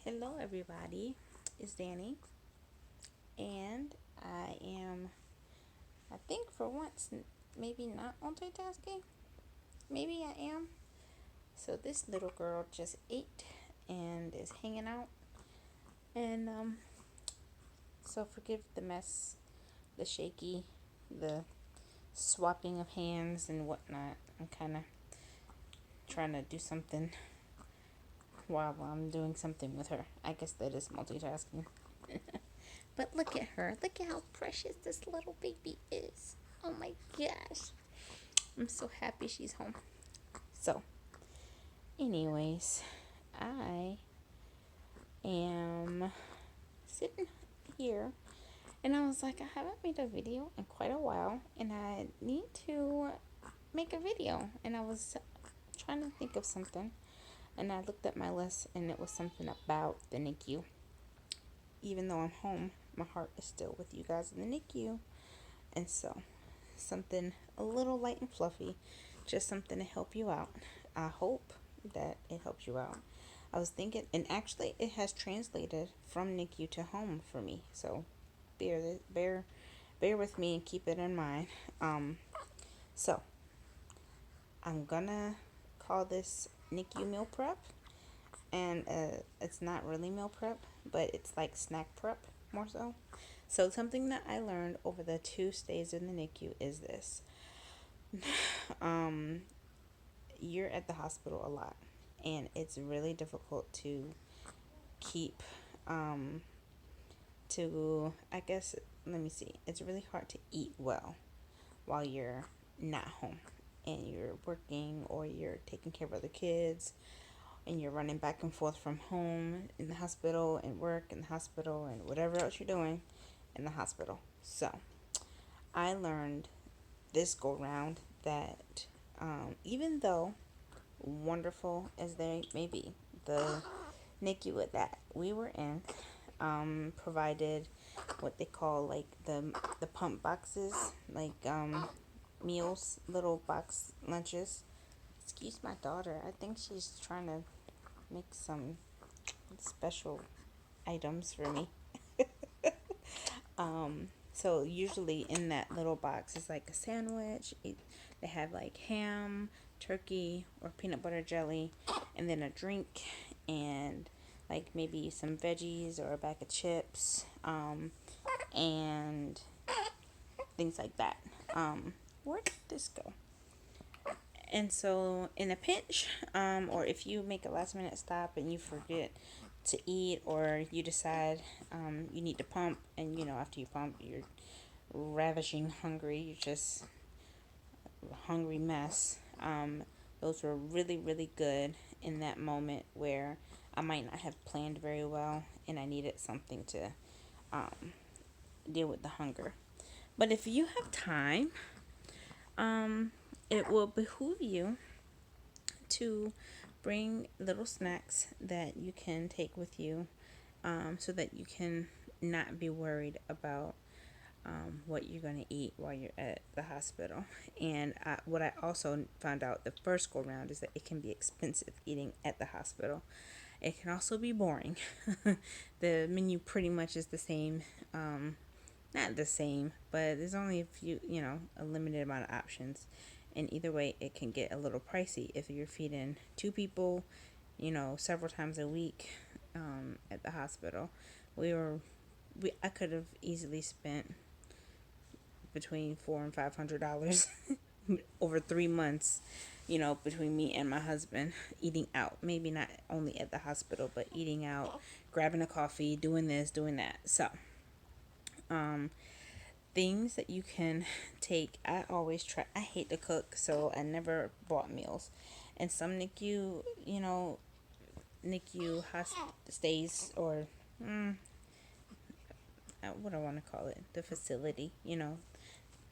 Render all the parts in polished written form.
Hello, everybody. It's Danny, and I think for once, maybe not multitasking. Maybe I am. So, this little girl just ate and is hanging out. And, so forgive the mess, the shaky, the swapping of hands and whatnot. I'm kind of trying to do something while I'm doing something with her. I guess that is multitasking. But look at her. Look at how precious this little baby is. Oh my gosh. I'm so happy she's home. So, anyways, I am sitting here and I was like, I haven't made a video in quite a while and I need to make a video. And I was trying to think of something and I looked at my list and it was something about the NICU. Even though I'm home, my heart is still with you guys in the NICU. And so, something a little light and fluffy, just something to help you out. I hope that it helps you out. I was thinking, and actually, it has translated from NICU to home for me. So, bear with me and keep it in mind. So I'm gonna call this NICU meal prep, and it's not really meal prep, but it's like snack prep more so. So something that I learned over the 2 stays in the NICU is this: um, you're at the hospital a lot, and it's really difficult to keep to I guess let me see. It's really hard to eat well while you're not home and you're working or you're taking care of other kids and you're running back and forth from home in the hospital and work in the hospital and whatever else you're doing in the hospital. So I learned this go round that even though wonderful as they may be, the NICU that we were in provided what they call like the pump boxes, like meals, little box lunches. Excuse my daughter. I think she's trying to make some special items for me. So usually in that little box is like a sandwich. They have like ham, turkey, or peanut butter jelly, and then a drink, and like maybe some veggies or a bag of chips, and things like that. Where did this go? And so, in a pinch, or if you make a last minute stop and you forget to eat, or you decide you need to pump, and after you pump, you're ravishing hungry, you're just a hungry mess. Those were really, really good in that moment where I might not have planned very well and I needed something to um, deal with the hunger. But if you have time, um, it will behoove you to bring little snacks that you can take with you, so that you can not be worried about what you're going to eat while you're at the hospital. And what I also found out the first go round is that it can be expensive eating at the hospital. It can also be boring. The menu pretty much is the same. Not the same, but there's only a limited amount of options. And either way, it can get a little pricey if you're feeding two people, several times a week at the hospital. I could have easily spent between $400 and $500 over 3 months, between me and my husband eating out. Maybe not only at the hospital, but eating out, grabbing a coffee, doing this, doing that. So, um, things that you can take. I always try. I hate to cook, so I never bought meals. And some NICU, NICU stays or what I want to call it, the facility.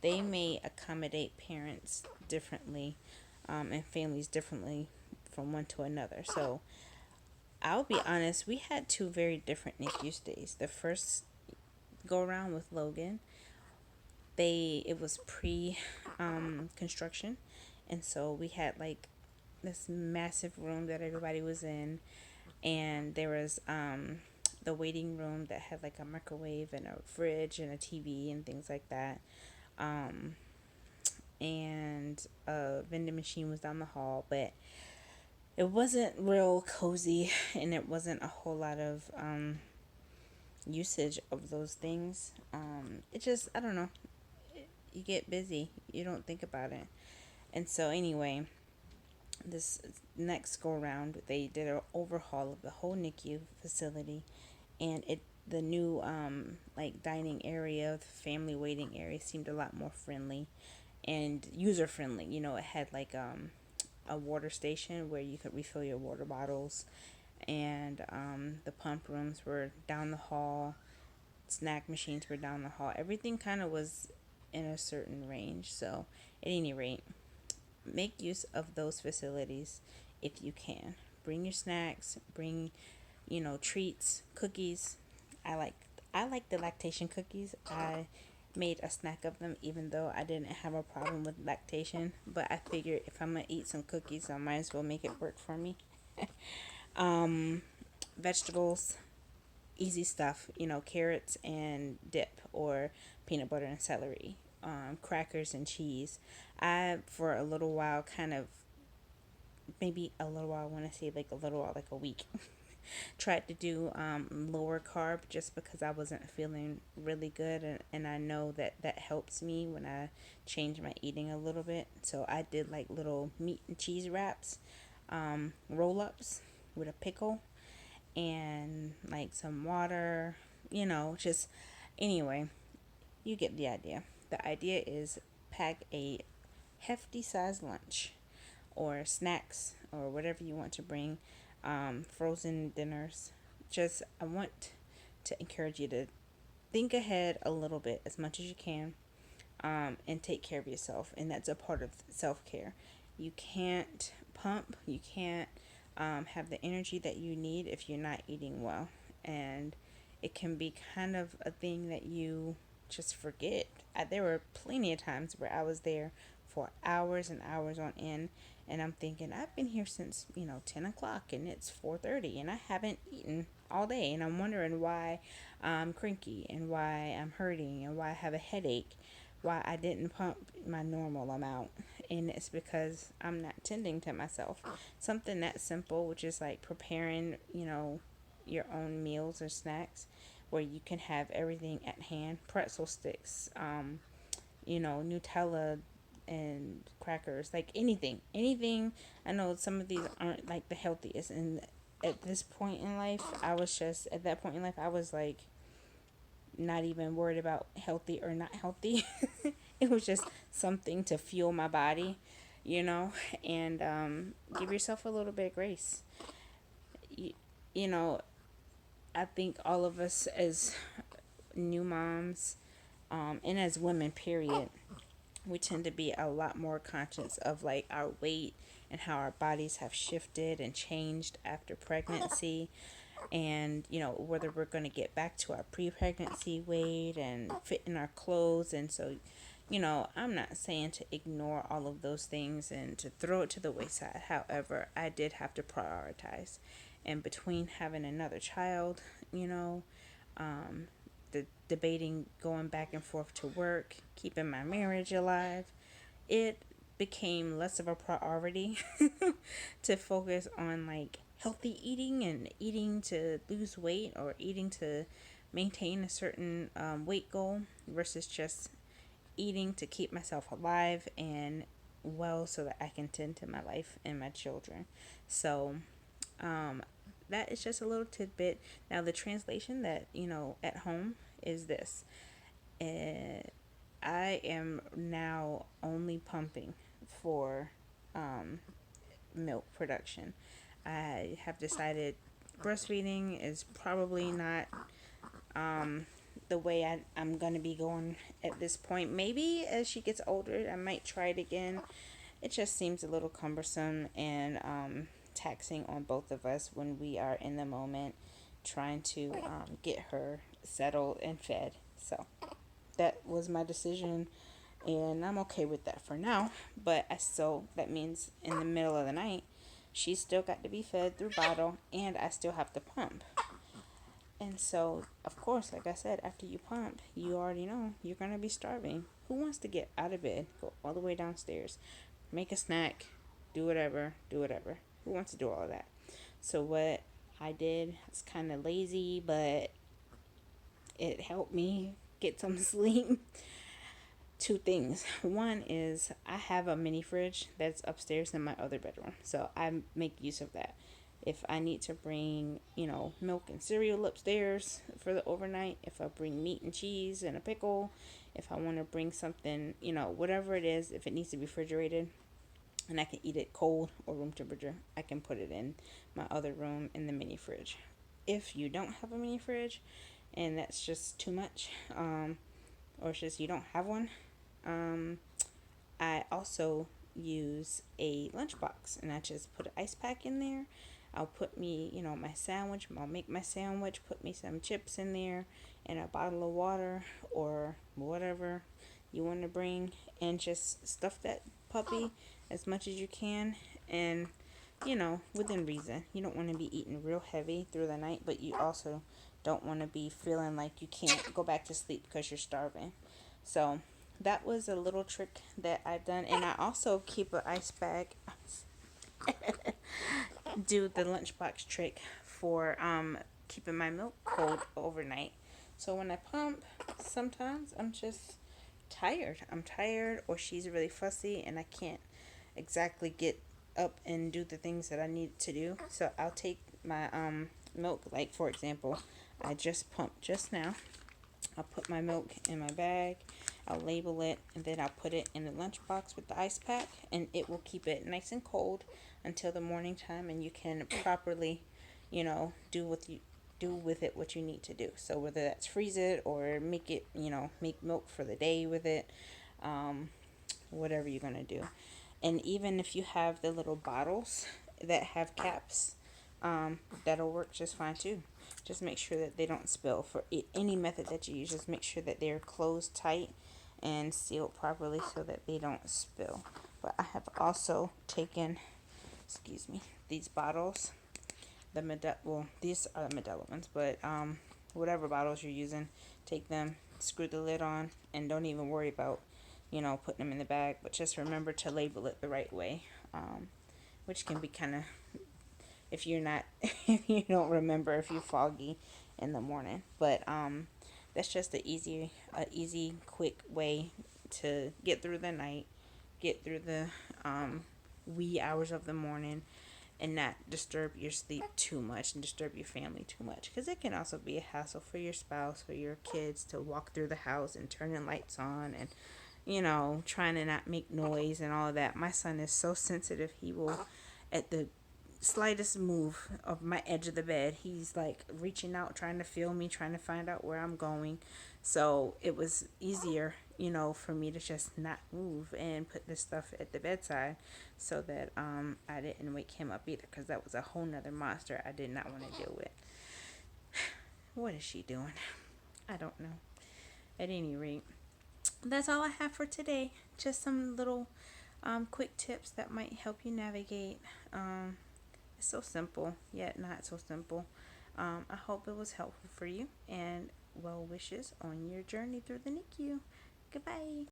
They may accommodate parents differently, and families differently from one to another. So I'll be honest, we had two very different NICU stays. The first go around with Logan, it was pre construction, and so we had like this massive room that everybody was in. And there was the waiting room that had like a microwave and a fridge and a TV and things like that. Um, and a vending machine was down the hall, but it wasn't real cozy and it wasn't a whole lot of usage of those things. It just, I don't know, you get busy, you don't think about it. And so, anyway, this next go around, they did an overhaul of the whole NICU facility, and the new like dining area, the family waiting area seemed a lot more friendly and user friendly. It had like a water station where you could refill your water bottles, and the pump rooms were down the hall, snack machines were down the hall. Everything kind of was in a certain range. So, at any rate, make use of those facilities if you can. Bring your snacks, bring, treats, cookies. I like I like the lactation cookies. I made a snack of them even though I didn't have a problem with lactation, but I figured if I'm gonna eat some cookies, I might as well make it work for me. um, Vegetables, easy stuff, carrots and dip, or peanut butter and celery, crackers and cheese. I, for a little while, kind of, maybe a little while, I want to say like a little while, like a week, tried to do lower carb just because I wasn't feeling really good. And I know that that helps me when I change my eating a little bit. So I did like little meat and cheese wraps, roll ups with a pickle and like some water, just anyway, you get the idea. The idea is pack a hefty size lunch or snacks or whatever you want to bring, frozen dinners. Just, I want to encourage you to think ahead a little bit as much as you can, and take care of yourself. And that's a part of self care. You can't pump, you can't have the energy that you need if you're not eating well. And it can be kind of a thing that you just forget. There were plenty of times where I was there for hours and hours on end, and I'm thinking, I've been here since 10 o'clock and it's 4:30 and I haven't eaten all day, and I'm wondering why I'm cranky and why I'm hurting and why I have a headache, why I didn't pump my normal amount. And it's because I'm not tending to myself. Something that simple, which is like preparing, your own meals or snacks where you can have everything at hand, pretzel sticks, Nutella and crackers, like anything. I know some of these aren't like the healthiest, and at this point in life, at that point in life, I was like not even worried about healthy or not healthy. It was just something to fuel my body, you know, and give yourself a little bit of grace. You, you know, I think all of us as new moms, and as women, period, we tend to be a lot more conscious of like our weight and how our bodies have shifted and changed after pregnancy, and whether we're going to get back to our pre-pregnancy weight and fit in our clothes. And so I'm not saying to ignore all of those things and to throw it to the wayside. However, I did have to prioritize, and between having another child, you know the debating going back and forth to work, keeping my marriage alive, it became less of a priority to focus on like healthy eating and eating to lose weight or eating to maintain a certain weight goal versus just eating to keep myself alive and well so that I can tend to my life and my children. So, um, that is just a little tidbit. Now, the translation that, at home is this. Uh, I am now only pumping for milk production. I have decided breastfeeding is probably not the way I'm going to be going at this point. Maybe as she gets older, I might try it again. It just seems a little cumbersome and taxing on both of us when we are in the moment trying to get her settled and fed. So that was my decision, and I'm okay with that for now. But that means in the middle of the night, she's still got to be fed through bottle, and I still have to pump. And so, of course, like I said, after you pump, you already know you're going to be starving. Who wants to get out of bed, go all the way downstairs, make a snack, do whatever, do whatever? Who wants to do all of that? So, what I did was kind of lazy, but it helped me get some sleep. Two things. One is I have a mini fridge that's upstairs in my other bedroom, so I make use of that. If I need to bring, milk and cereal upstairs for the overnight, if I bring meat and cheese and a pickle, if I want to bring something, whatever it is, if it needs to be refrigerated and I can eat it cold or room temperature, I can put it in my other room in the mini fridge. If you don't have a mini fridge and that's just too much, or it's just you don't have one, um, I also use a lunchbox and I just put an ice pack in there. I'll put me, my sandwich. I'll make my sandwich, put me some chips in there and a bottle of water or whatever you want to bring, and just stuff that puppy as much as you can. And, within reason. You don't want to be eating real heavy through the night, but you also don't want to be feeling like you can't go back to sleep because you're starving. So that was a little trick that I've done. And I also keep an ice bag, do the lunchbox trick for keeping my milk cold overnight. So when I pump, sometimes I'm just tired. I'm tired, or she's really fussy and I can't exactly get up and do the things that I need to do. So I'll take my milk, like for example, I just pumped just now. I'll put my milk in my bag, I'll label it, and then I'll put it in the lunchbox with the ice pack, and it will keep it nice and cold until the morning time, and you can properly, do with it what you need to do. So whether that's freeze it or make it, make milk for the day with it, whatever you're gonna do. And even if you have the little bottles that have caps, that'll work just fine too. Just make sure that they don't spill. For any method that you use, just make sure that they're closed tight and sealed properly so that they don't spill. But I have also taken, these bottles, these are the Medela ones, but whatever bottles you're using, take them, screw the lid on, and don't even worry about, putting them in the bag. But just remember to label it the right way, which can be kind of, if you're not, if you don't remember, if you're foggy in the morning. But that's just a easy, quick way to get through the night, get through the wee hours of the morning, and not disturb your sleep too much and disturb your family too much, because it can also be a hassle for your spouse or your kids to walk through the house and turning lights on and trying to not make noise and all of that. My son is so sensitive. He will, at the slightest move of my edge of the bed, he's like reaching out, trying to feel me, trying to find out where I'm going. So it was easier, for me to just not move and put this stuff at the bedside so that I didn't wake him up either, because that was a whole nother monster I did not want to deal with. What is she doing? I don't know. At any rate, that's all I have for today. Just some little quick tips that might help you navigate. It's so simple, yet not so simple. I hope it was helpful for you, and well wishes on your journey through the NICU. Goodbye.